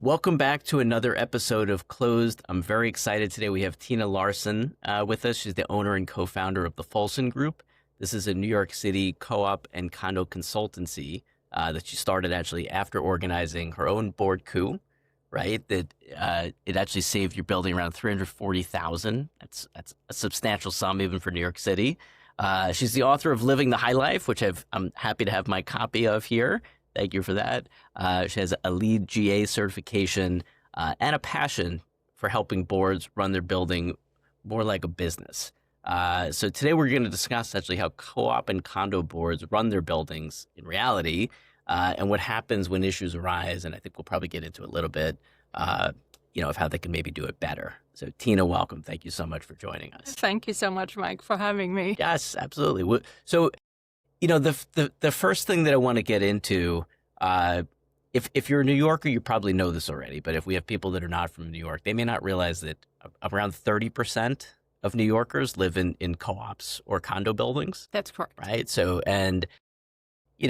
Welcome back to another episode of Closed. I'm very excited today. We have Tina Larsson with us. She's the owner and co-founder of the Folson Group. This is a New York City co-op and condo consultancy that she started actually after organizing her own board coup, right? That it actually saved your building around $340,000. That's a substantial sum even for New York City. She's the author of Living the High Life, which I'm happy to have my copy of here. Thank you for that. She has a LEED GA certification and a passion for helping boards run their building more like a business. So today we're going to discuss actually how co-op and condo boards run their buildings in reality and what happens when issues arise. And I think we'll probably get into a little bit, of how they can maybe do it better. So Tina, welcome. Thank you so much for joining us. Thank you so much, Mike, for having me. Yes, absolutely. So the first thing that I want to get into, if you're a New Yorker, you probably know this already, but if we have people that are not from New York, they may not realize that around 30% of New Yorkers live in co-ops or condo buildings. That's correct. Right. So, and,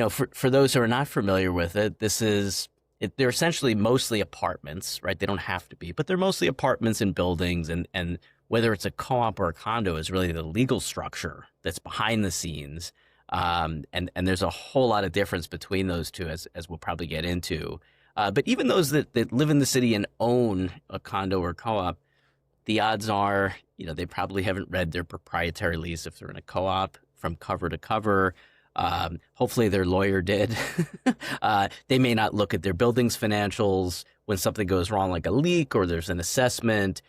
for those who are not familiar with it, they're essentially mostly apartments, right? They don't have to be, but they're mostly apartments and buildings, and whether it's a co-op or a condo is really the legal structure that's behind the scenes. And there's a whole lot of difference between those two, as we'll probably get into. But even those that live in the city and own a condo or co-op, the odds are, they probably haven't read their proprietary lease if they're in a co-op from cover to cover. Hopefully their lawyer did. They may not look at their building's financials when something goes wrong, like a leak or there's an assessment,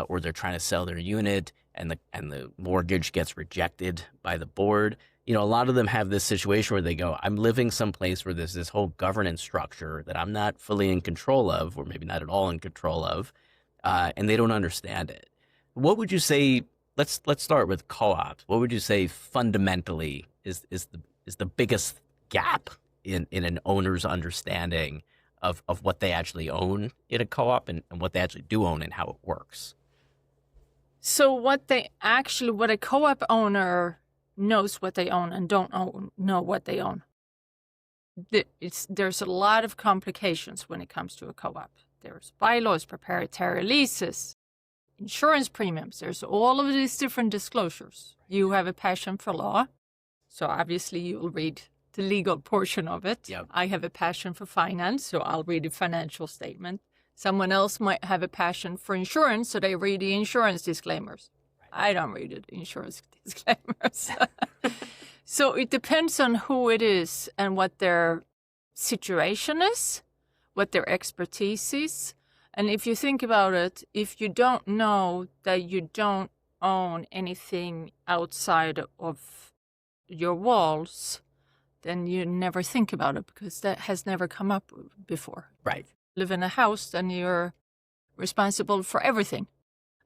or they're trying to sell their unit and the mortgage gets rejected by the board. A lot of them have this situation where they go, I'm living someplace where there's this whole governance structure that I'm not fully in control of, or maybe not at all in control of, and they don't understand it. What would you say, let's start with co-ops. What would you say fundamentally is the biggest gap in an owner's understanding of what they actually own in a co-op and what they actually do own and how it works? So what a co-op owner knows what they own and don't know what they own. There's a lot of complications when it comes to a co-op. There's bylaws, proprietary leases, insurance premiums. There's all of these different disclosures. You have a passion for law, so obviously you'll read the legal portion of it. Yep. I have a passion for finance, so I'll read a financial statement. Someone else might have a passion for insurance, so they read the insurance disclaimers. I don't read the insurance disclaimers. So it depends on who it is and what their situation is, what their expertise is. And if you think about it, if you don't know that you don't own anything outside of your walls, then you never think about it because that has never come up before. Right. Live in a house, then you're responsible for everything.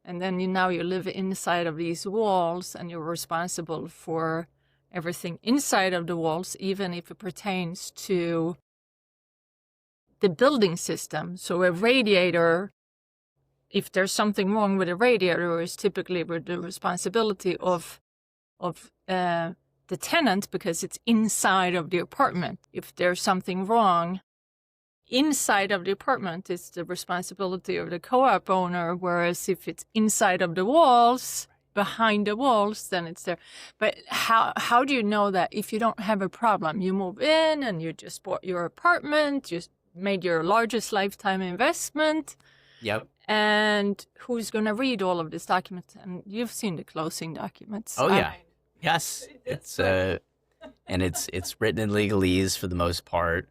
And then you live inside of these walls and you're responsible for everything inside of the walls, even if it pertains to the building system. So a radiator, if there's something wrong with a radiator, is typically the responsibility of the tenant because it's inside of the apartment. If there's something wrong inside of the apartment, it's the responsibility of the co-op owner, whereas if it's inside of the walls, behind the walls, then it's there. But how do you know that if you don't have a problem? You move in and you just bought your apartment, you made your largest lifetime investment. Yep. And who's going to read all of these documents? And you've seen the closing documents. Oh, yeah. Yes. It's it's written in legalese for the most part.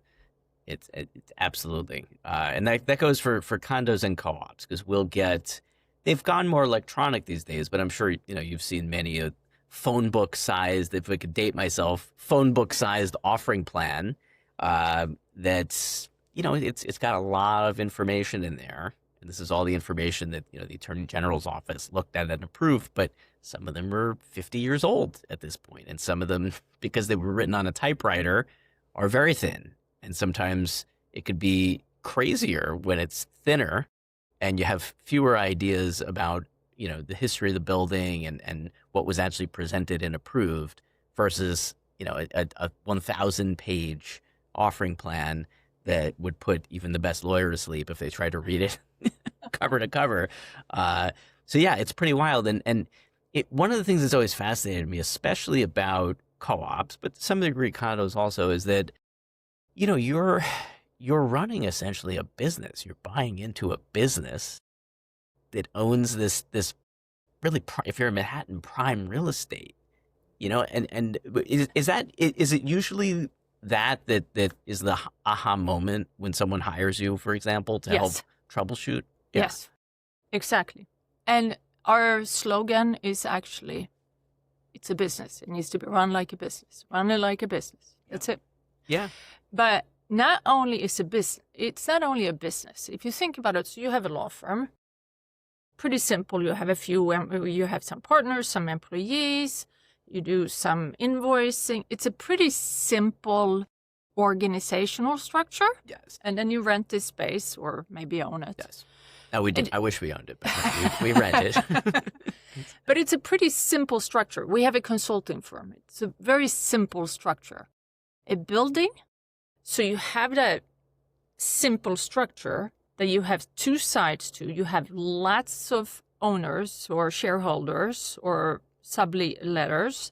It's absolutely, and that goes for condos and co-ops because they've gone more electronic these days. But I'm sure you've seen many phone book sized, if I could date myself, phone book sized offering plan. That's it's got a lot of information in there, and this is all the information that the Attorney General's office looked at and approved. But some of them are 50 years old at this point, and some of them, because they were written on a typewriter, are very thin. And sometimes it could be crazier when it's thinner and you have fewer ideas about, the history of the building and what was actually presented and approved versus, a 1,000 page offering plan that would put even the best lawyer to sleep if they tried to read it cover to cover. So yeah, it's pretty wild. And one of the things that's always fascinated me, especially about co-ops, but to some degree condos also, is that, you're running essentially a business. You're buying into a business that owns this really, if you're in Manhattan, prime real estate. And is it usually that is the aha moment when someone hires you, for example, to help troubleshoot? Yeah. Yes, exactly. And our slogan is actually, it's a business. It needs to be run like a business. Run it like a business. That's it. Yeah. But not only is a business, it's not only a business. If you think about it, so you have a law firm. Pretty simple. You have some partners, some employees. You do some invoicing. It's a pretty simple organizational structure. Yes. And then you rent this space or maybe own it. Yes. No, we did. I wish we owned it, but we rent it. But it's a pretty simple structure. We have a consulting firm. It's a very simple structure. A building, so you have that simple structure that you have two sides to. You have lots of owners or shareholders or subletters.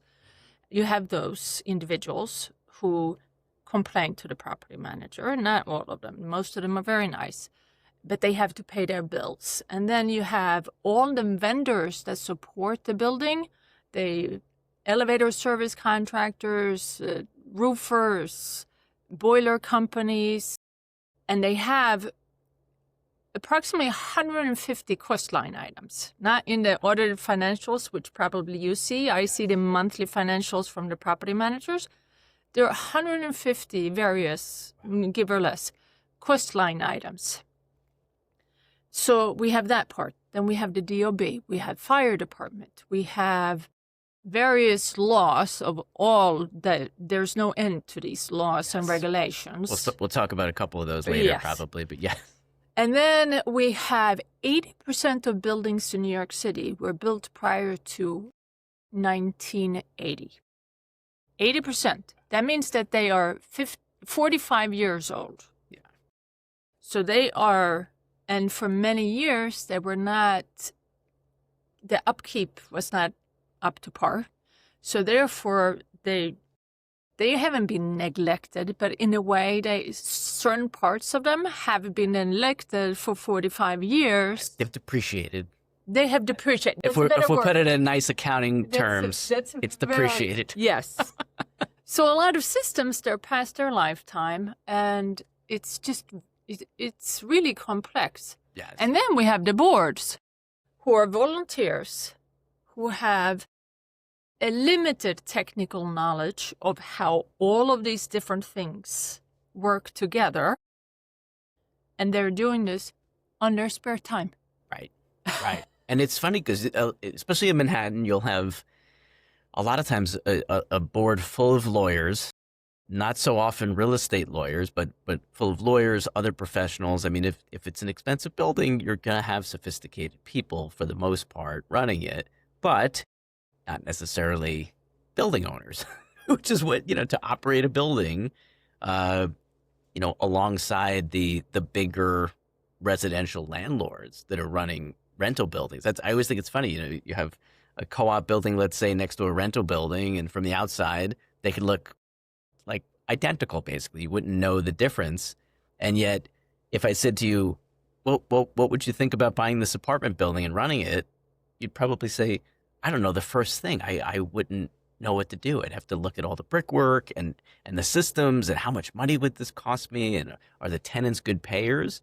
You have those individuals who complain to the property manager. Not all of them. Most of them are very nice. But they have to pay their bills. And then you have all the vendors that support the building, the elevator service contractors, roofers, boiler companies, and they have approximately 150 cost line items, not in the audited financials, which probably you see. I see the monthly financials from the property managers. There are 150 various, give or less, cost line items. So we have that part. Then we have the DOB. We have fire department. We have various laws of all that. There's no end to these laws and regulations. We'll talk about a couple of those later, probably, but yeah. And then we have 80% of buildings in New York City were built prior to 1980. 80%. That means that they are 45 years old. Yeah. So they are, and for many years, they were not, the upkeep was not up to par. So therefore, they haven't been neglected, but in a way, certain parts of them have been neglected for 45 years. They've depreciated. They have depreciated. If we put it in nice accounting terms, it's depreciated. Yes. So a lot of systems, they're past their lifetime, and it's really complex. Yes. And then we have the boards, who are volunteers, who have a limited technical knowledge of how all of these different things work together. And they're doing this on their spare time. Right. And it's funny because, especially in Manhattan, you'll have a lot of times a board full of lawyers, not so often real estate lawyers, but full of lawyers, other professionals. I mean, if it's an expensive building, you're going to have sophisticated people for the most part running it, but not necessarily building owners, which is what, to operate a building, alongside the bigger residential landlords that are running rental buildings. I always think it's funny, you have a co-op building, let's say, next to a rental building, and from the outside, they could look like identical, basically. You wouldn't know the difference. And yet, if I said to you, well, what would you think about buying this apartment building and running it? You'd probably say, I don't know, the first thing. I wouldn't know what to do. I'd have to look at all the brickwork and the systems and how much money would this cost me, and are the tenants good payers?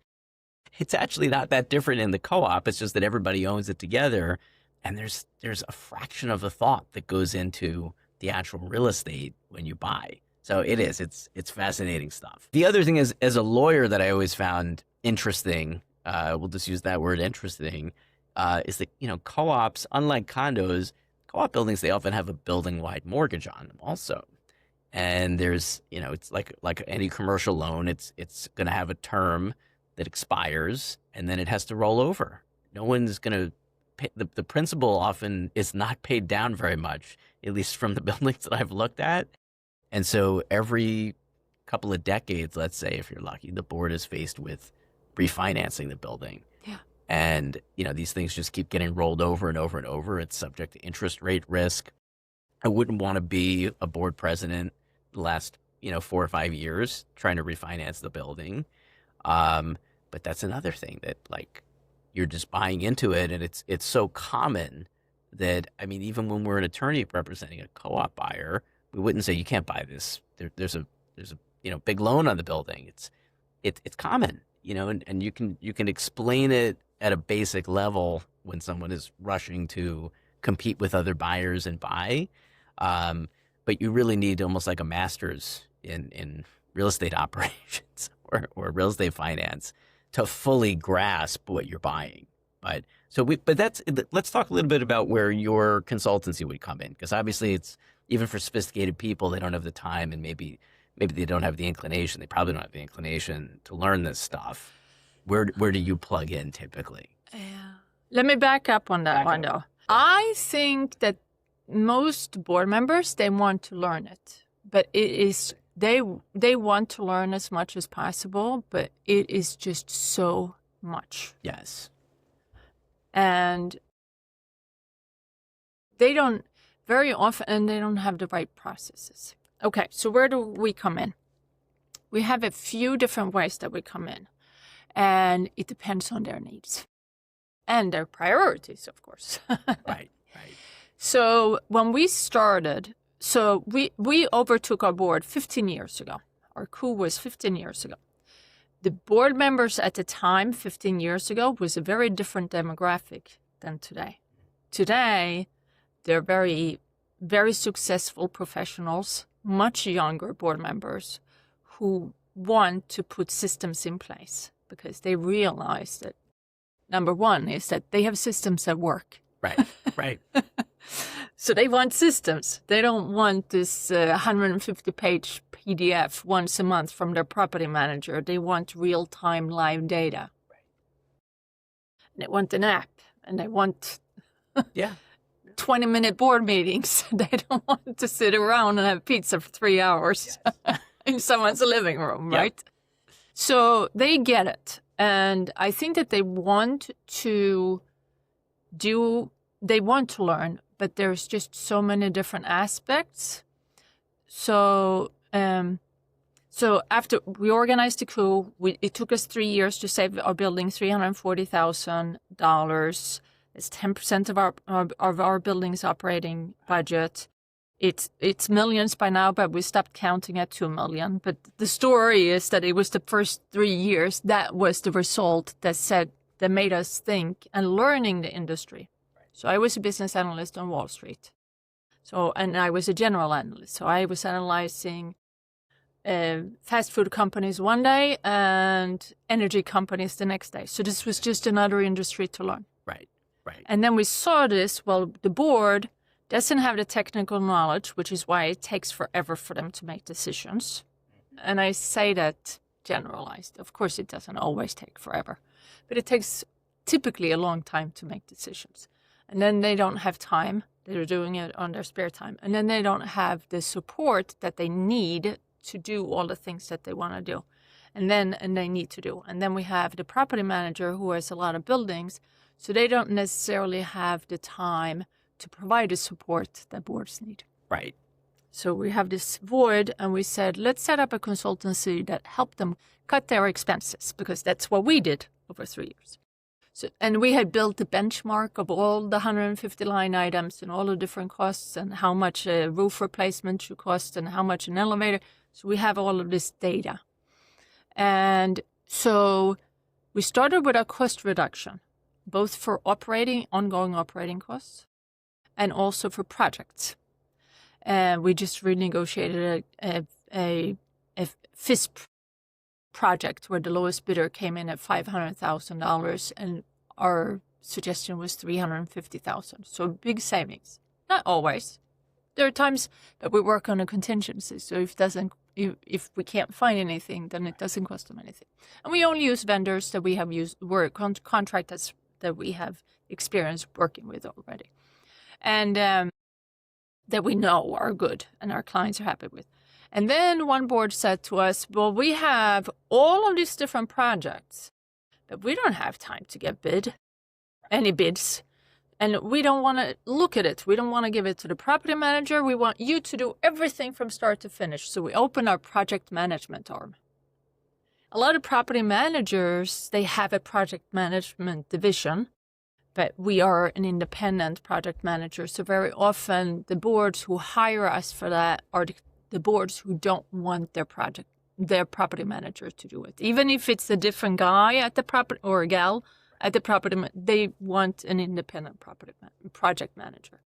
It's actually not that different in the co-op. It's just that everybody owns it together, and there's a fraction of the thought that goes into the actual real estate when you buy. So it's fascinating stuff. The other thing is, as a lawyer, that I always found interesting, we'll just use that word, interesting, is that, co-ops, unlike condos, co-op buildings, they often have a building-wide mortgage on them also. And there's, it's like any commercial loan, it's going to have a term that expires, and then it has to roll over. No one's going to pay. The principal often is not paid down very much, at least from the buildings that I've looked at. And so every couple of decades, let's say, if you're lucky, the board is faced with refinancing the building. Yeah. And, these things just keep getting rolled over and over and over. It's subject to interest rate risk. I wouldn't want to be a board president the last, 4 or 5 years trying to refinance the building. But that's another thing that, like, you're just buying into it. And it's so common that, even when we're an attorney representing a co-op buyer, we wouldn't say you can't buy this. There's a big loan on the building. It's common, and you can explain it at a basic level when someone is rushing to compete with other buyers and buy. But you really need almost like a master's in real estate operations or real estate finance to fully grasp what you're buying. Let's talk a little bit about where your consultancy would come in, because obviously it's, even for sophisticated people, they don't have the time, and maybe they don't have the inclination. They probably don't have the inclination to learn this stuff. Where do you plug in typically? Yeah. Let me back up on that one, though. I think that most board members, they want to learn it, but it is they want to learn as much as possible, but it is just so much. Yes. And they don't very often, and they don't have the right processes. Okay, so where do we come in? We have a few different ways that we come in, and it depends on their needs and their priorities, of course. Right. So when we started, we overtook our board 15 years ago. Our coup was 15 years ago. The board members at the time, 15 years ago, was a very different demographic than today. Today, they're very, very successful professionals, much younger board members who want to put systems in place because they realize that, number one, is that they have systems that work. Right. So they want systems. They don't want this 150-page PDF once a month from their property manager. They want real-time live data. Right. And they want an app, and they want 20-minute board meetings. They don't want to sit around and have pizza for 3 hours in someone's living room, right? So they get it. And I think that they want to learn, but there's just so many different aspects. So after we organized the coup, it took us 3 years to save our building $340,000. It's 10% of our building's operating budget. It's millions by now, but we stopped counting at 2 million. But the story is that it was the first 3 years that was the result that made us think and learning the industry. So I was a business analyst on Wall Street. And I was a general analyst. So I was analyzing fast food companies one day and energy companies the next day. So this was just another industry to learn. Right. And then we saw this, the board doesn't have the technical knowledge, which is why it takes forever for them to make decisions. And I say that generalized. Of course, it doesn't always take forever, but it takes typically a long time to make decisions. And then they don't have time. They're doing it on their spare time. And then they don't have the support that they need to do all the things that they want to do. And they need to do. And then we have the property manager who has a lot of buildings. So they don't necessarily have the time to provide the support that boards need. Right. So we have this void, and we said, let's set up a consultancy that helped them cut their expenses, because that's what we did over 3 years. So, and we had built the benchmark of all the 150 line items and all the different costs and how much a roof replacement should cost and how much an elevator. So we have all of this data. And so we started with a cost reduction, both for ongoing operating costs and also for projects. And we just renegotiated a FISP project where the lowest bidder came in at $500,000 and our suggestion was $350,000. So big savings. Not always. There are times that we work on a contingency. So if we can't find anything, then it doesn't cost them anything. And we only use vendors that we have contractors that we have experience working with already. And that we know are good and our clients are happy with. And then one board said to us, well, we have all of these different projects, but we don't have time to get any bids. And we don't want to look at it. We don't want to give it to the property manager. We want you to do everything from start to finish. So we open our project management arm. A lot of property managers, they have a project management division, but we are an independent project manager. So very often the boards who hire us for that are the boards who don't want their property manager to do it. Even if it's a different guy at the property or a gal at the property, they want an independent project manager.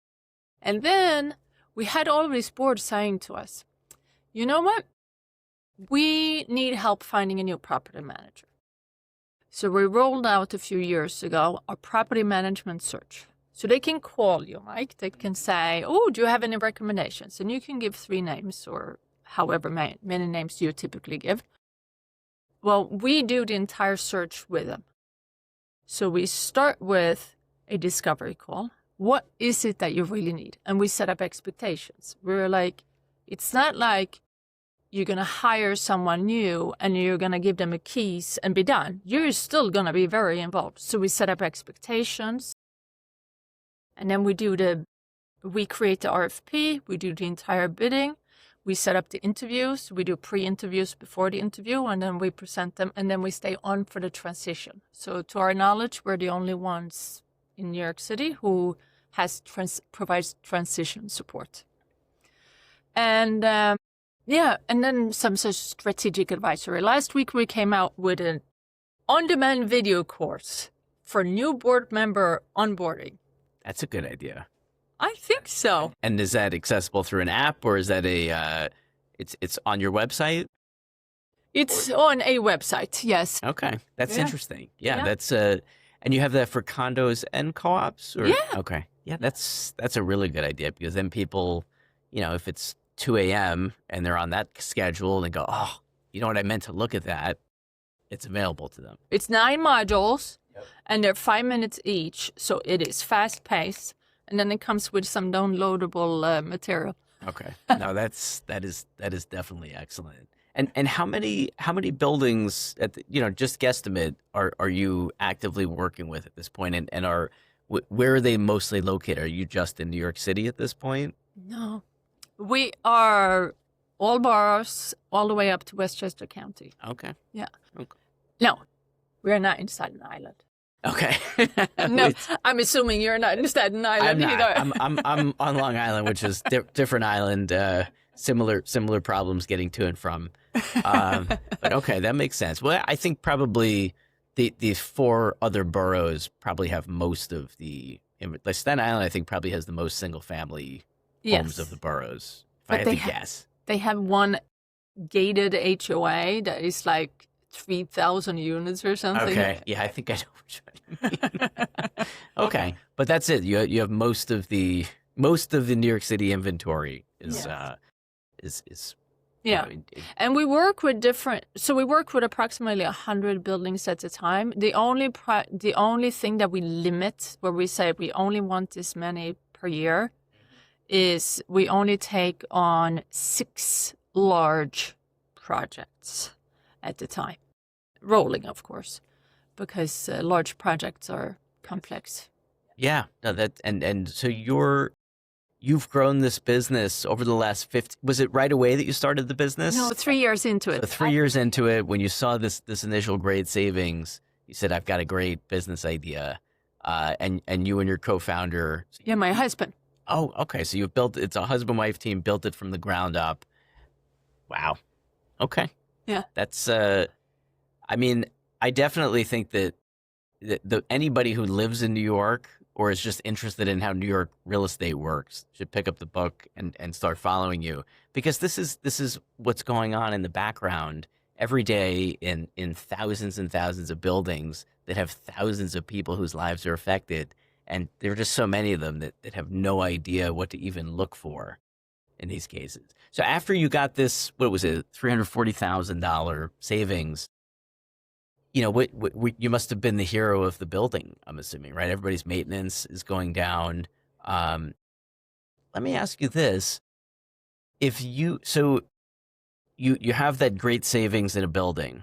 And then we had all of these boards saying to us, you know what? We need help finding a new property manager. So we rolled out a few years ago a property management search. So they can call you, Mike. They can say, oh, do you have any recommendations? And you can give 3 names or however many names you typically give. Well, we do the entire search with them. So we start with a discovery call. What is it that you really need? And we set up expectations. We're like, it's not like you're going to hire someone new and you're going to give them the keys and be done. You're still going to be very involved. So we set up expectations. And then we create the RFP. We do the entire bidding. We set up the interviews. We do pre-interviews before the interview, and then we present them, and then we stay on for the transition. So to our knowledge, we're the only ones in New York City who provides transition support. And and then some sort of strategic advisory. Last week, we came out with an on-demand video course for new board member onboarding. That's a good idea. I think so. And is that accessible through an app, or is that it's on your website? It's on a website, yes. Okay, that's interesting. Yeah, that's and you have that for condos and co-ops, or okay, yeah, that's a really good idea, because then people, if it's 2 a.m. and they're on that schedule and go, oh, you know what, I meant to look at that. It's available to them. It's 9 modules, and they're 5 minutes each, so it is fast paced. And then it comes with some downloadable material. Okay. No, that is definitely excellent. And how many buildings just guesstimate are you actively working with at this point, and where are they mostly located? Are you just in New York City at this point? No, we are all boroughs all the way up to Westchester County. Okay. Yeah. Okay. No, we're not in Staten Island. Okay. No, I'm assuming you're not in Staten Island either. I'm on Long Island, which is different island. Similar problems getting to and from. But okay, that makes sense. Well, I think probably the 4 other boroughs probably have most of the. Like Staten Island, I think probably has the most single family homes of the boroughs. If I had to guess, they have one gated HOA that is like 3,000 units or something. Okay, yeah, I think I know which one you mean. Okay, but that's it. You have most of the New York City inventory is yeah. And we work with approximately 100 buildings at a time. The only thing that we limit, where we say we only want this many per year, is we only take on 6 large projects at a time. Rolling, of course, because large projects are complex. Yeah, no, and so you've grown this business over the last 50. Was it right away that you started the business? No, 3 years into it. So 3 years into it, when you saw this initial great savings, you said, "I've got a great business idea," and you and your co-founder. Yeah, my husband. Oh, okay. So you've built. It's a husband-wife team, built it from the ground up. Wow. Okay. Yeah. That's. I mean, I definitely think that anybody who lives in New York or is just interested in how New York real estate works should pick up the book and start following you, because this is what's going on in the background every day in thousands and thousands of buildings that have thousands of people whose lives are affected. And there are just so many of them that have no idea what to even look for in these cases. So after you got this, what was it, $340,000 savings, you must have been the hero of the building, I'm assuming, right? Everybody's maintenance is going down. Let me ask you this. you have that great savings in a building,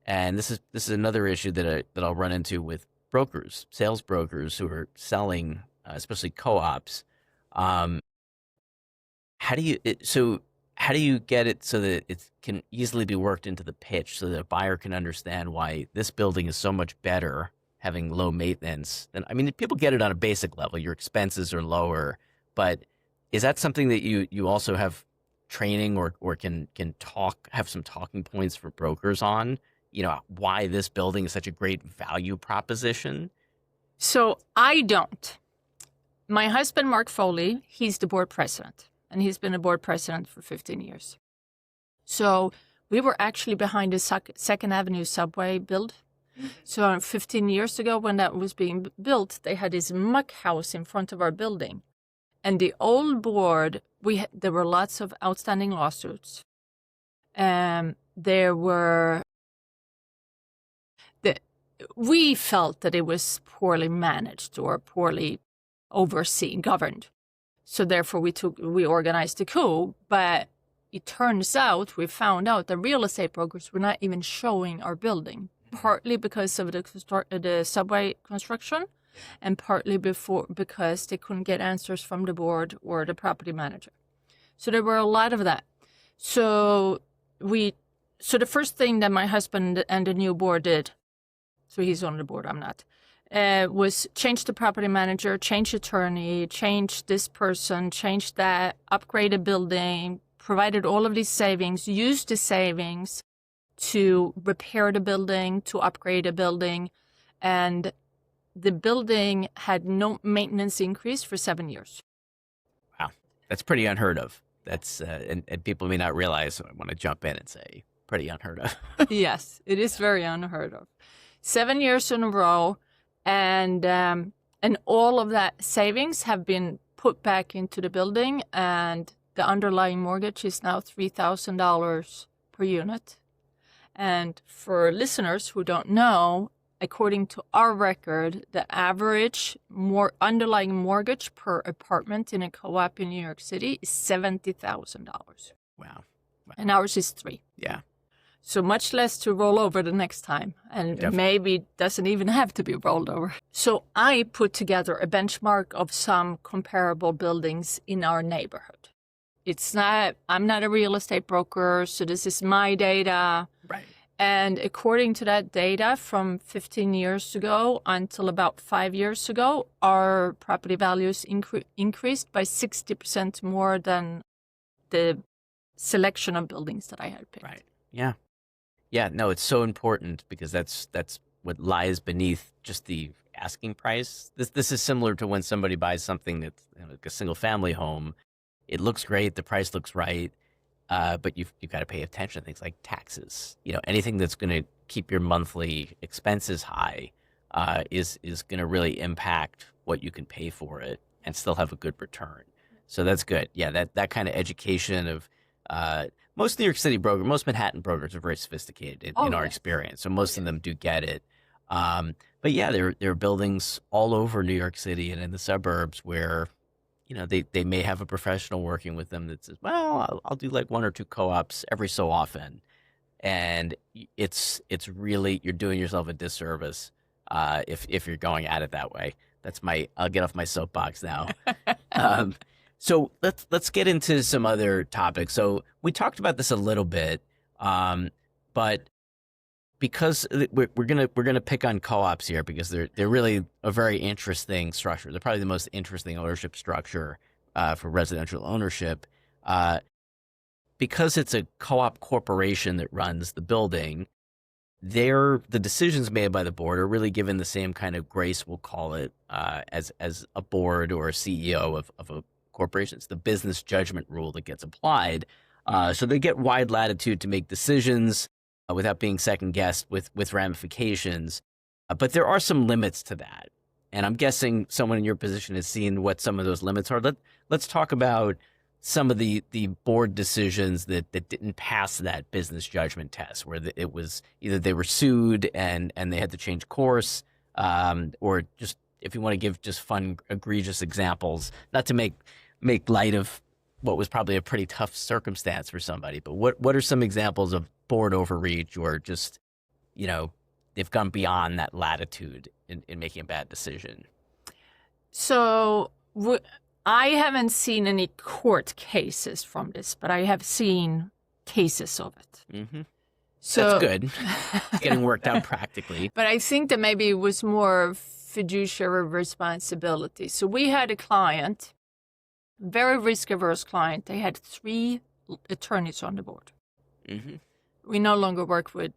and this is another issue that I'll run into with brokers, sales brokers who are selling, especially co-ops. Um, how do you how do you get it so that it can easily be worked into the pitch so that a buyer can understand why this building is so much better having low maintenance than, I mean, people get it on a basic level. Your expenses are lower, but is that something that you also have training or can have some talking points for brokers on, why this building is such a great value proposition? So I don't. My husband, Mark Foley, he's the board president, and he's been a board president for 15 years. So we were actually behind the Second Avenue subway build. So 15 years ago, when that was being built, they had this muck house in front of our building. And the old board, there were lots of outstanding lawsuits. We felt that it was poorly managed or poorly overseen, governed. So therefore we organized the coup, but it turns out, we found out that real estate brokers were not even showing our building, partly because of the subway construction and partly because they couldn't get answers from the board or the property manager. So there were a lot of that. So the first thing that my husband and the new board did, so he's on the board, I'm not, was change the property manager, change attorney, change this person, change that, upgrade a building, provided all of these savings, used the savings to repair the building, to upgrade a building. And the building had no maintenance increase for 7 years. Wow. That's pretty unheard of. That's and people may not realize, so I want to jump in and say pretty unheard of. Yes, it is very unheard of. 7 years in a row. And all of that savings have been put back into the building, and the underlying mortgage is now $3,000 per unit. And for listeners who don't know, according to our record, the average underlying mortgage per apartment in a co-op in New York City is $70,000. Wow. And ours is $3,000. Yeah. So much less to roll over the next time, and Definitely. maybe doesn't even have to be rolled over. So I put together a benchmark of some comparable buildings in our neighborhood. I'm not a real estate broker, so this is my data. Right. And according to that data from 15 years ago until about 5 years ago, our property values increased by 60% more than the selection of buildings that I had picked. Right. Yeah. Yeah, no, it's so important because that's what lies beneath just the asking price. This is similar to when somebody buys something that's like a single family home. It looks great, the price looks right, but you've got to pay attention to things like taxes. Anything that's going to keep your monthly expenses high is going to really impact what you can pay for it and still have a good return. So that's good. Yeah, that kind of education of most New York City brokers, most Manhattan brokers are very sophisticated in our experience. So most of them do get it. But yeah, there are buildings all over New York City and in the suburbs where, they may have a professional working with them that says, well, I'll do like one or two co-ops every so often. And it's really, you're doing yourself a disservice if you're going at it that way. I'll get off my soapbox now. So let's get into some other topics. So we talked about this a little bit, but because we're gonna pick on co-ops here because they're really a very interesting structure. They're probably the most interesting ownership structure for residential ownership, because it's a co-op corporation that runs the building. The decisions made by the board are really given the same kind of grace, we'll call it, as a board or a CEO of a corporation. It's the business judgment rule that gets applied. So they get wide latitude to make decisions without being second guessed with ramifications. But there are some limits to that. And I'm guessing someone in your position has seen what some of those limits are. Let's talk about some of the board decisions that didn't pass that business judgment test, where it was either they were sued and they had to change course, or just, if you want to give just fun, egregious examples, not to make light of what was probably a pretty tough circumstance for somebody. But what are some examples of board overreach or just, they've gone beyond that latitude in making a bad decision? So I haven't seen any court cases from this, but I have seen cases of it. Mm-hmm. So that's good. It's getting worked out practically. But I think that maybe it was more fiduciary responsibility. So we had a client, very risk-averse client. They had 3 attorneys on the board. Mm-hmm. We no longer work with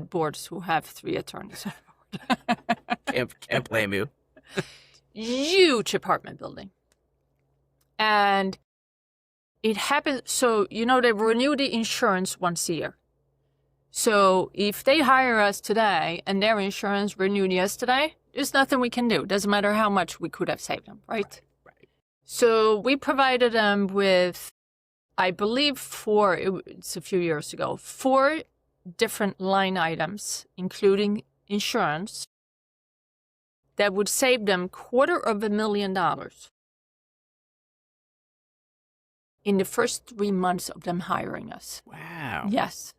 boards who have 3 attorneys on the board. Can't blame you. Huge apartment building. And it happened, so, they renew the insurance once a year. So if they hire us today and their insurance renewed yesterday, there's nothing we can do. Doesn't matter how much we could have saved them, right? Right. So we provided them with, I believe it's a few years ago, 4 different line items, including insurance, that would save them $250,000 in the first 3 months of them hiring us. Wow. Yes.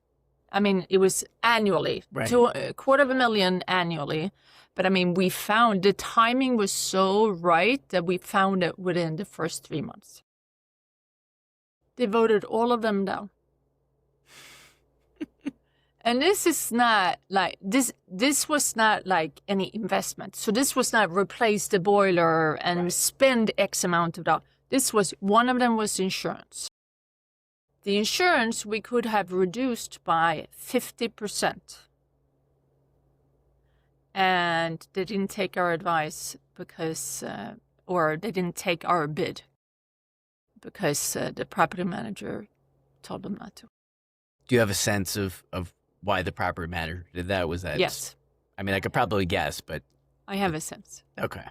I mean, it was annually, right. $250,000 annually. But I mean, we found the timing was so right that we found it within the first 3 months. They voted all of them down. And this is not like, this was not like any investment. So this was not replace the boiler and spend X amount of dollars. This was, one of them was insurance. The insurance we could have reduced by 50%. And they didn't take our advice because, or they didn't take our bid because the property manager told them not to. Do you have a sense of why the property manager did that? Was that? Yes. I mean, I could probably guess, but. I have a sense. Okay.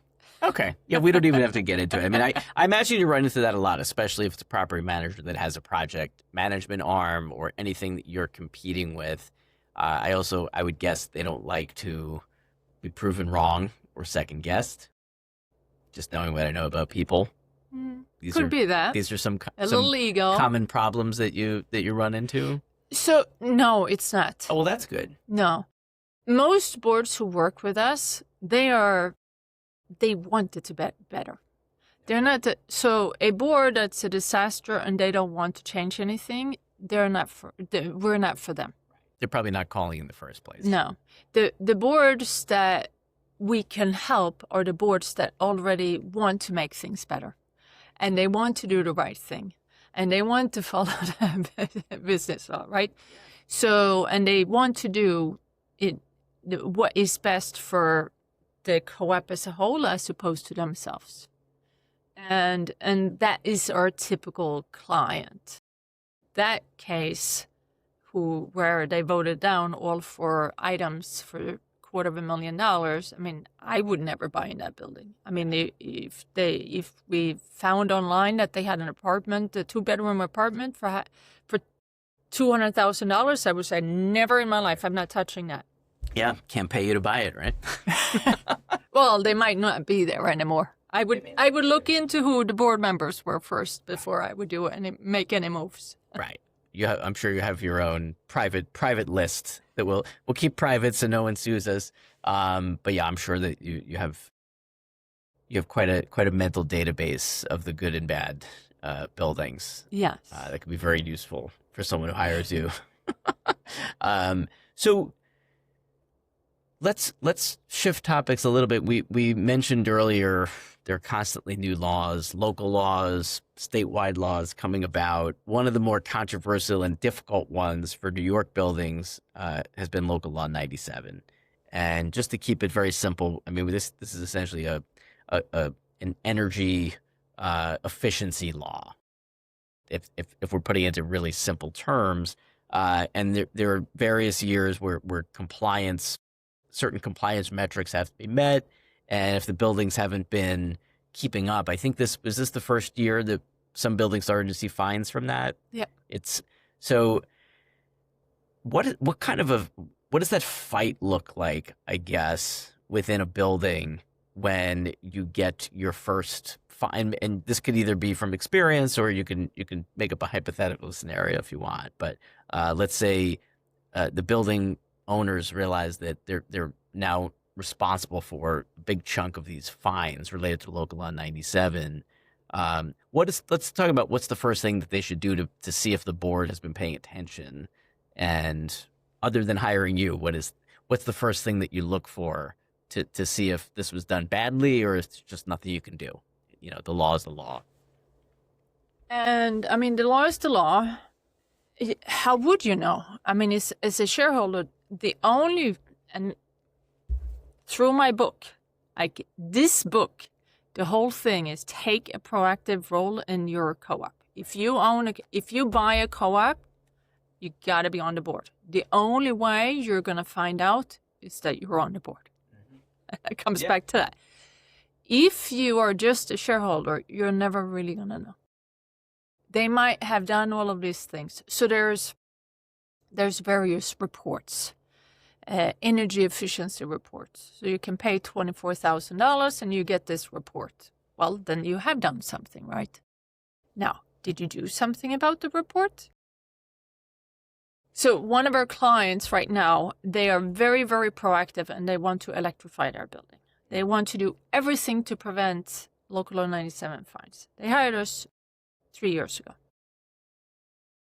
Yeah, we don't even have to get into it. I mean, I imagine you run into that a lot, especially if it's a property manager that has a project management arm or anything that you're competing with. I would guess they don't like to be proven wrong or second guessed. Just knowing what I know about people. Could be that. These are some little ego. Common problems that you run into. So no, it's not. Oh, well, that's good. No, most boards who work with us, they want it to be better. They're not. So a board that's a disaster and they don't want to change anything, we're not for them. They're probably not calling in the first place. No. The boards that we can help are the boards that already want to make things better. And they want to do the right thing. And they want to follow the business law, right? So, and they want to do what is best for the co-op as a whole as opposed to themselves. And that is our typical client. That case, where they voted down all 4 items for $250,000, I mean, I would never buy in that building. I mean, if we found online that they had an apartment, a 2-bedroom apartment for $200,000, I would say never in my life. I'm not touching that. Yeah, can't pay you to buy it, right? Well, they might not be there anymore. I would look into who the board members were first before I would make any moves. Right. I'm sure you have your own private list that we'll keep private so no one sues us. But yeah, I'm sure that you have quite a mental database of the good and bad buildings. Yes. That could be very useful for someone who hires you. So let's shift topics a little bit. We mentioned earlier there are constantly new laws, local laws, statewide laws coming about. One of the more controversial and difficult ones for New York buildings has been Local Law 97. And just to keep it very simple, I mean, this is essentially an energy efficiency law. If we're putting it into really simple terms, and there are various years where certain compliance metrics have to be met, and if the buildings haven't been keeping up, I think was this the first year that some buildings started to see fines from that? Yeah. So what does that fight look like, I guess, within a building when you get your first fine, and this could either be from experience or you can make up a hypothetical scenario if you want. But let's say the building owners realize that they're now responsible for a big chunk of these fines related to Local Law 97. Let's talk about what's the first thing that they should do to see if the board has been paying attention, and other than hiring you, what's the first thing that you look for to see if this was done badly or it's just nothing you can do? The law is the law. And I mean, the law is the law. How would you know? I mean, as a shareholder, and through my book, like this book, the whole thing is take a proactive role in your co-op. If you buy a co-op, you got to be on the board. The only way you're going to find out is that you're on the board. It comes back to that. If you are just a shareholder, you're never really going to know. They might have done all of these things. So there's various reports, energy efficiency reports. So you can pay $24,000 and you get this report. Well, then you have done something, right? Now, did you do something about the report? So one of our clients right now, they are very, very proactive and they want to electrify their building. They want to do everything to prevent Local Law 97 fines. They hired us 3 years ago.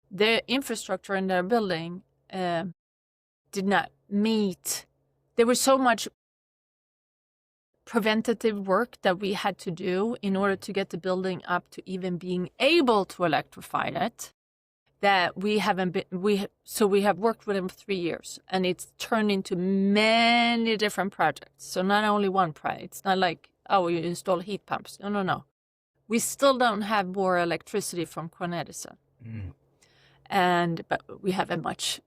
The infrastructure in their building did not meet. There was so much preventative work that we had to do in order to get the building up to even being able to electrify it, that we have worked with them for 3 years, and it's turned into many different projects. So not only one project. It's not like, oh, you install heat pumps. No. We still don't have more electricity from Condos. But we have a much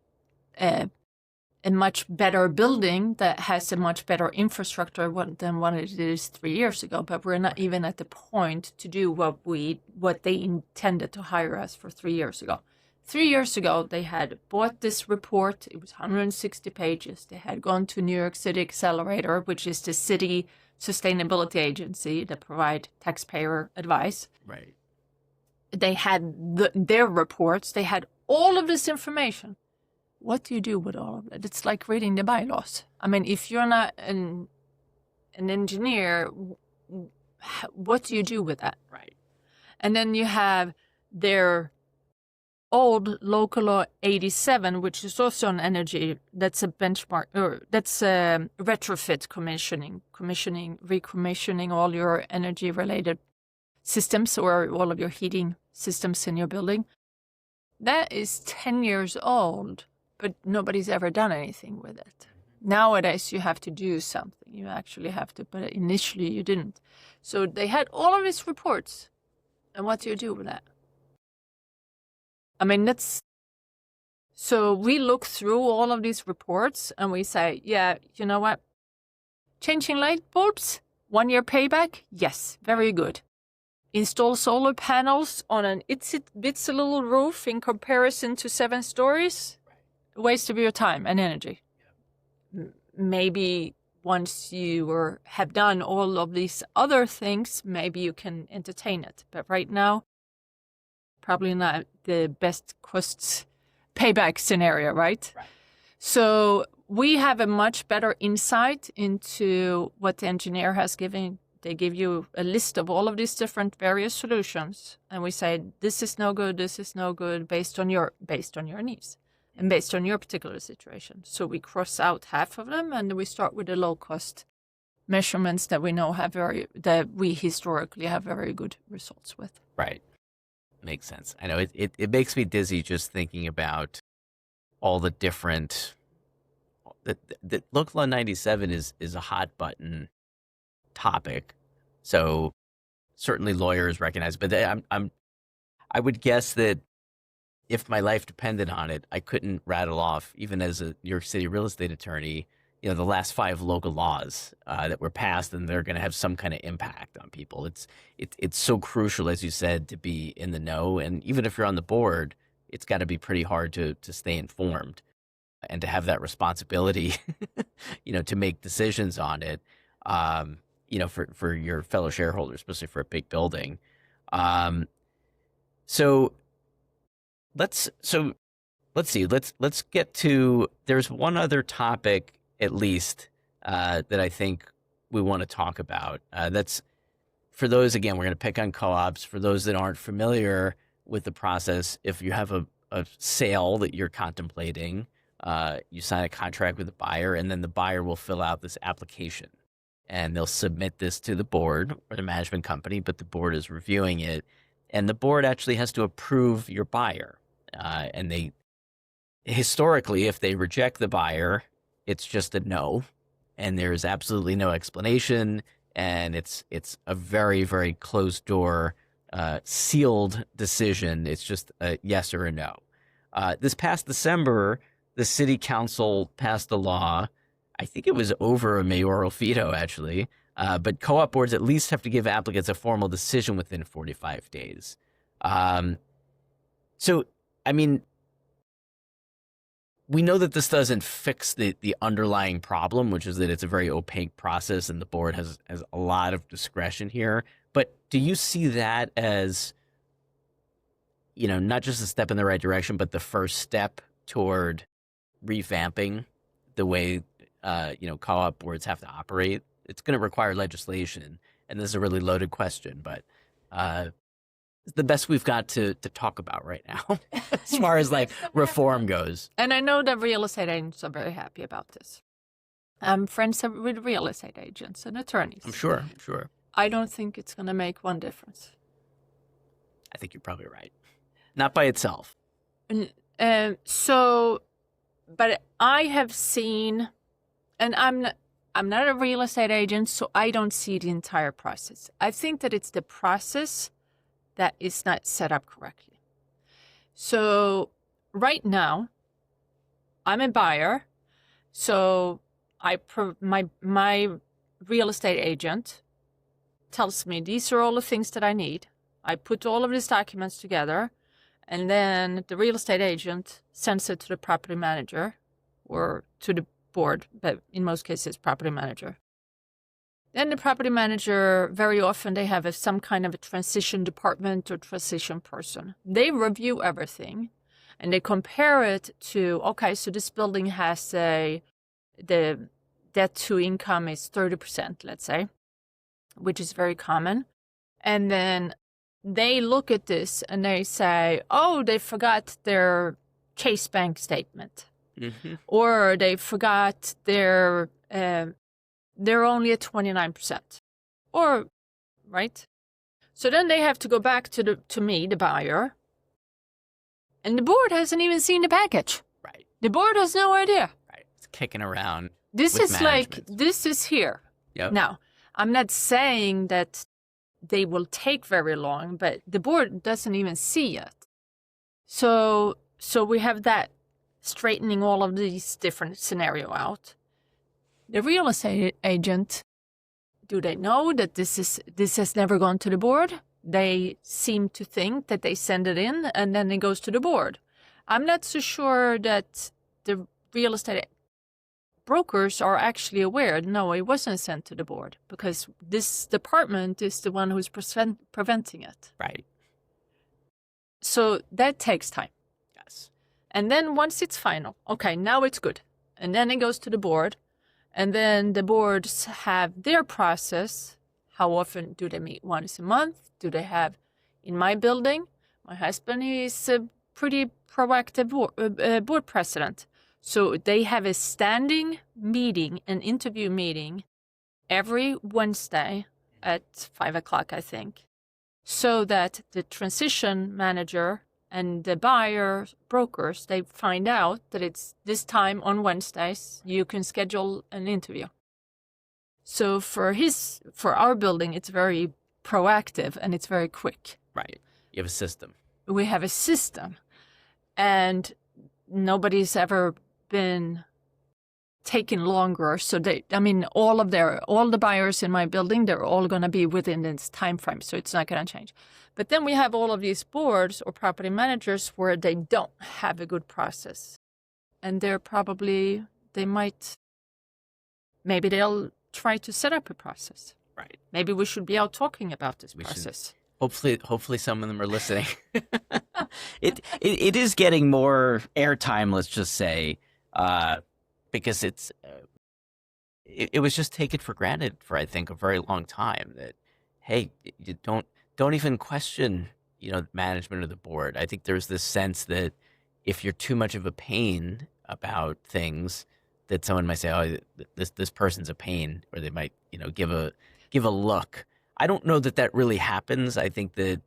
better building that has a much better infrastructure than what it is 3 years ago. But we're not even at the point to do what they intended to hire us for 3 years ago. 3 years ago, they had bought this report. It was 160 pages. They had gone to New York City Accelerator, which is the city sustainability agency that provide taxpayer advice. Right. They had their reports. They had all of this information. What do you do with all of it? It's like reading the bylaws. I mean, if you're not an engineer, what do you do with that? Right. And then you have their old Local Law 87, which is also an energy, that's a benchmark, or that's a retrofit recommissioning all your energy-related systems or all of your heating systems in your building. That is 10 years old, but nobody's ever done anything with it. Nowadays, you have to do something. You actually have to, but initially you didn't. So they had all of these reports. And what do you do with that? I mean, so we look through all of these reports and we say, yeah, you know what? Changing light bulbs, 1 year payback? Yes, very good. Install solar panels on an itsy-bitsy little roof in comparison to 7 stories? Waste of your time and energy. Maybe once you have done all of these other things, maybe you can entertain it. But right now, probably not the best costs payback scenario, right? So we have a much better insight into what the engineer has given. They give you a list of all of these different various solutions. And we say, this is no good, based on your needs and based on your particular situation. So we cross out half of them and we start with the low cost measurements that we know that we historically have very good results with. Right. Makes sense. I know it makes me dizzy just thinking about all the different. The Local Law 97 is a hot button topic, so certainly lawyers recognize. But I would guess that if my life depended on it, I couldn't rattle off, even as a New York City real estate attorney, the last 5 local laws that were passed, and they're going to have some kind of impact on people. It's so crucial, as you said, to be in the know. And even if you're on the board, it's got to be pretty hard to stay informed and to have that responsibility, to make decisions on it. for your fellow shareholders, especially for a big building. Um, so let's see. Let's get to. There's one other topic, at least, that I think we want to talk about. That's for those. Again, we're going to pick on co-ops. For those that aren't familiar with the process, if you have a sale that you're contemplating, you sign a contract with the buyer, and then the buyer will fill out this application, and they'll submit this to the board or the management company. But the board is reviewing it, and the board actually has to approve your buyer. And they historically, if they reject the buyer, it's just a no, and there's absolutely no explanation, and it's a very, very closed door, sealed decision. It's just a yes or a no. This past December, the city council passed a law. I think it was over a mayoral veto, actually, but co-op boards at least have to give applicants a formal decision within 45 days. So, I mean, we know that this doesn't fix the underlying problem, which is that it's a very opaque process and the board has a lot of discretion here. But do you see that as, not just a step in the right direction, but the first step toward revamping the way, co-op boards have to operate? It's going to require legislation, and this is a really loaded question, but it's the best we've got to talk about right now as far as like reform goes. And I know that real estate agents are very happy about this. I'm friends with real estate agents and attorneys. I'm sure. I don't think it's going to make one difference. I think you're probably right. Not by itself. But I have seen, and I'm not a real estate agent, so I don't see the entire process. I think that it's the process that is not set up correctly. So right now, I'm a buyer, so my real estate agent tells me these are all the things that I need. I put all of these documents together, and then the real estate agent sends it to the property manager or to the board, but in most cases, property manager. Then the property manager, very often they have some kind of a transition department or transition person. They review everything and they compare it to, okay, so this building has the debt to income is 30%, let's say, which is very common. And then they look at this and they say, oh, they forgot their Chase Bank statement. Mm-hmm. Or they forgot they're only at 29%. Or, right? So then they have to go back to me, the buyer, and the board hasn't even seen the package. Right. The board has no idea. Right. It's kicking around. This is here. Yep. Now, I'm not saying that they will take very long, but the board doesn't even see it. So we have that straightening all of these different scenario out. The real estate agent, do they know that this has never gone to the board? They seem to think that they send it in and then it goes to the board. I'm not so sure that the real estate brokers are actually aware. No, it wasn't sent to the board because this department is the one who's preventing it. Right. So that takes time. Yes. And then once it's final, okay, now it's good. And then it goes to the board. And then the boards have their process. How often do they meet? Once a month? Do they have, in my building, my husband is a pretty proactive board president. So they have a standing meeting, an interview meeting, every Wednesday at 5:00, I think, so that the transition manager and the buyer brokers, they find out that it's this time on Wednesdays, you can schedule an interview. So for our building, it's very proactive and it's very quick. Right. You have a system. We have a system. And nobody's ever been taken longer. So all the buyers in my building, they're all going to be within this time frame. So it's not going to change. But then we have all of these boards or property managers where they don't have a good process. And maybe they'll try to set up a process. Right. Maybe we should be out talking about this We should. process. Hopefully some of them are listening. It is getting more airtime, let's just say, because it was just taken for granted for, I think, a very long time that, hey, you don't even question, management or the board. I think there's this sense that if you're too much of a pain about things, that someone might say, oh, this person's a pain, or they might, give a look. I don't know that really happens. I think that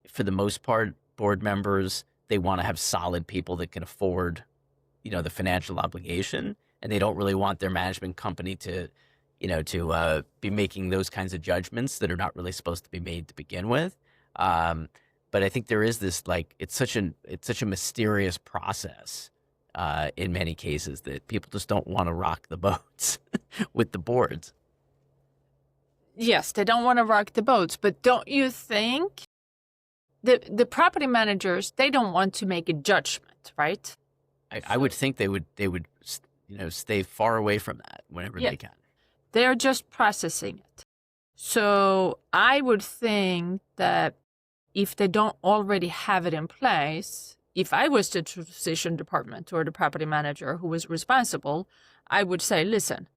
for the most part, board members, they want to have solid people that can afford, the financial obligation, and they don't really want their management company to be making those kinds of judgments that are not really supposed to be made to begin with. But I think there is this, it's such a mysterious process in many cases that people just don't want to rock the boats with the boards. Yes, they don't want to rock the boats, but don't you think the property managers, they don't want to make a judgment, right? I would think they would stay far away from that whenever they can. They're just processing it. So I would think that if they don't already have it in place, if I was the transition department or the property manager who was responsible, I would say, listen,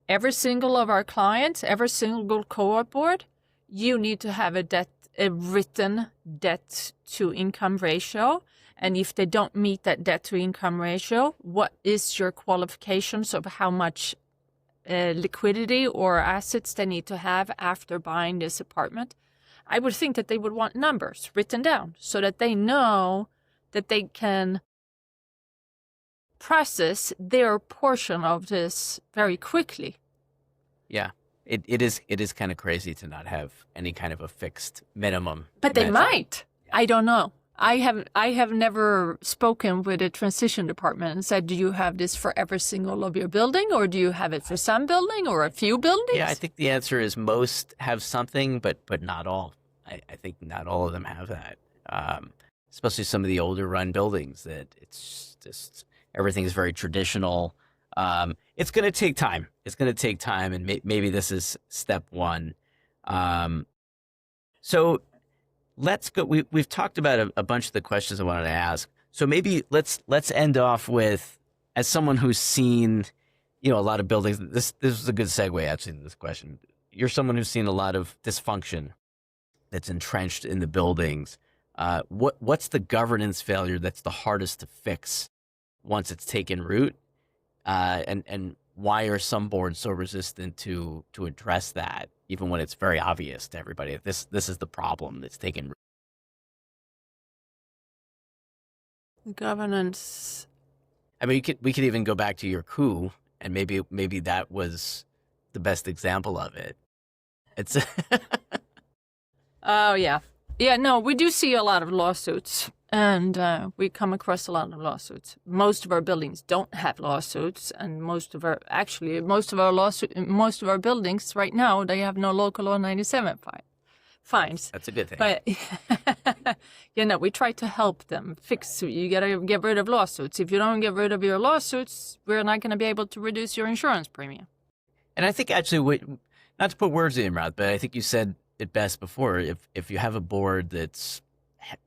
every single of our clients, every single co-op board, you need to have a written debt to income ratio. And if they don't meet that debt to income ratio, what is your qualifications of how much liquidity or assets they need to have after buying this apartment? I would think that they would want numbers written down so that they know that they can process their portion of this very quickly. Yeah, it is kind of crazy to not have any kind of a fixed minimum. But they might. Yeah. I don't know. I have never spoken with a transition department and said, do you have this for every single of your building, or do you have it for some building or a few buildings? Yeah, I think the answer is most have something, but not all. I think not all of them have that. Especially some of the older run buildings that it's just everything's very traditional. It's going to take time. And maybe this is step one. So let's go. We've talked about a bunch of the questions I wanted to ask. So maybe let's end off with, as someone who's seen, a lot of buildings. This is a good segue actually to this question. You're someone who's seen a lot of dysfunction that's entrenched in the buildings. What's the governance failure that's the hardest to fix once it's taken root? And why are some boards so resistant to address that, even when it's very obvious to everybody that this is the problem that's taken root? Governance. I mean, we could even go back to your coup, and maybe that was the best example of it. It's Oh, yeah. Yeah, no, we do see a lot of lawsuits, and we come across a lot of lawsuits. Most of our buildings don't have lawsuits, and most of our buildings right now, they have no local law 97 fines. That's a good thing. But, we try to help them fix. You got to get rid of lawsuits. If you don't get rid of your lawsuits, we're not going to be able to reduce your insurance premium. And I think actually, not to put words in your mouth, but I think you said it best before. If you have a board that's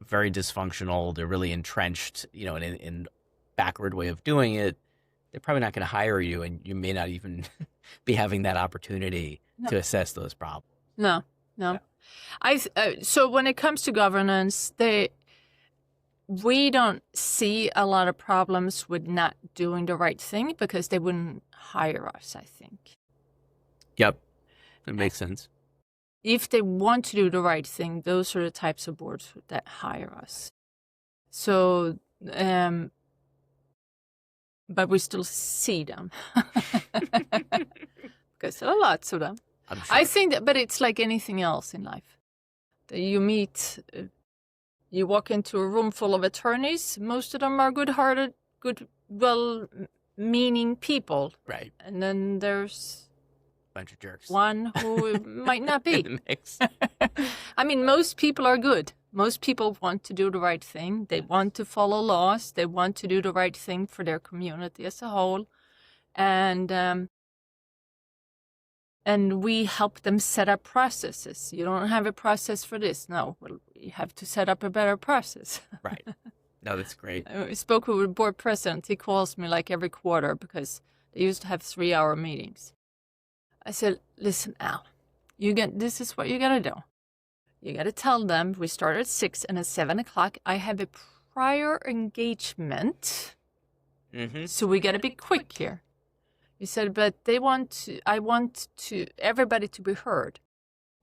very dysfunctional, they're really entrenched, in backward way of doing it, they're probably not going to hire you, and you may not even be having that opportunity to assess those problems. No. Yeah. So when it comes to governance, we don't see a lot of problems with not doing the right thing because they wouldn't hire us, I think. Yep, it makes sense. If they want to do the right thing, those are the types of boards that hire us. So, but we still see them because there are lots of them. Sure. I think that, but it's like anything else in life. You meet, you walk into a room full of attorneys. Most of them are good-hearted, well-meaning people. Right. And then there's bunch of jerks. One who might not be. In the mix. I mean, most people are good. Most people want to do the right thing. They want to follow laws. They want to do the right thing for their community as a whole. And And we help them set up processes. You don't have a process for this. No, well, you have to set up a better process. Right. No, that's great. I spoke with the board president. He calls me like every quarter because they used to have 3-hour meetings. I said, listen, Al, this is what you got to do. You got to tell them we start at 6 and at 7 o'clock, I have a prior engagement. Mm-hmm. So we got to be quick here. He said, but I want everybody to be heard.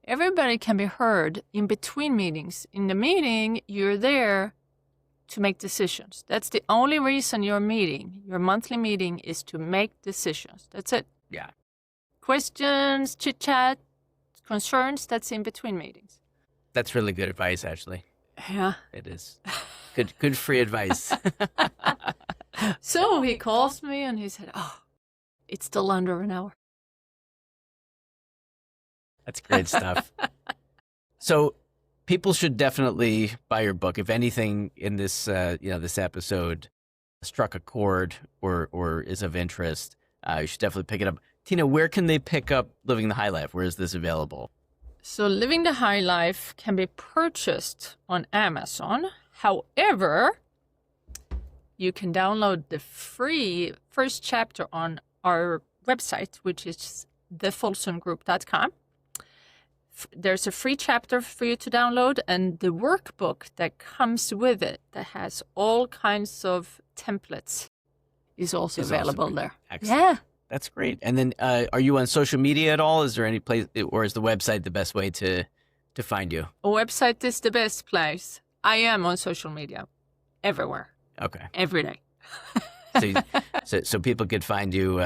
Everybody can be heard in between meetings. In the meeting, you're there to make decisions. That's the only reason you're meeting. Your monthly meeting is to make decisions. That's it. Yeah. Questions, chit-chat, concerns, that's in between meetings. That's really good advice, actually. Yeah. It is. Good free advice. So he calls me and he said, oh, it's still under an hour. That's great stuff. So people should definitely buy your book. If anything in this, this episode struck a chord or is of interest, you should definitely pick it up. Tina, where can they pick up Living the High Life? Where is this available? So Living the High Life can be purchased on Amazon. However, you can download the free first chapter on our website, which is thefolsongroup.com. There's a free chapter for you to download, and the workbook that comes with it that has all kinds of templates is also available there. Excellent. Yeah. That's great. And then are you on social media at all? Is there any place, or is the website the best way to find you? A website is the best place. I am on social media everywhere. Okay. Every day. so people could find you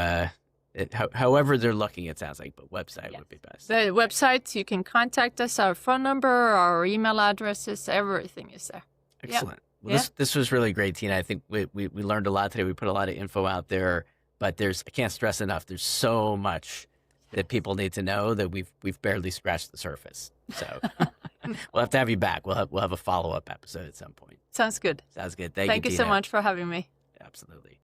however they're looking, it sounds like, but website would be best. The website, you can contact us, our phone number, our email addresses, everything is there. Excellent. Yep. Well, this was really great, Tina. I think we learned a lot today. We put a lot of info out there, but I can't stress enough, there's so much that people need to know that we've barely scratched the surface. So we'll have to have you back. We'll have a follow-up episode at some point. Sounds good. Sounds good. Thank you Tina. so much for having me. Absolutely.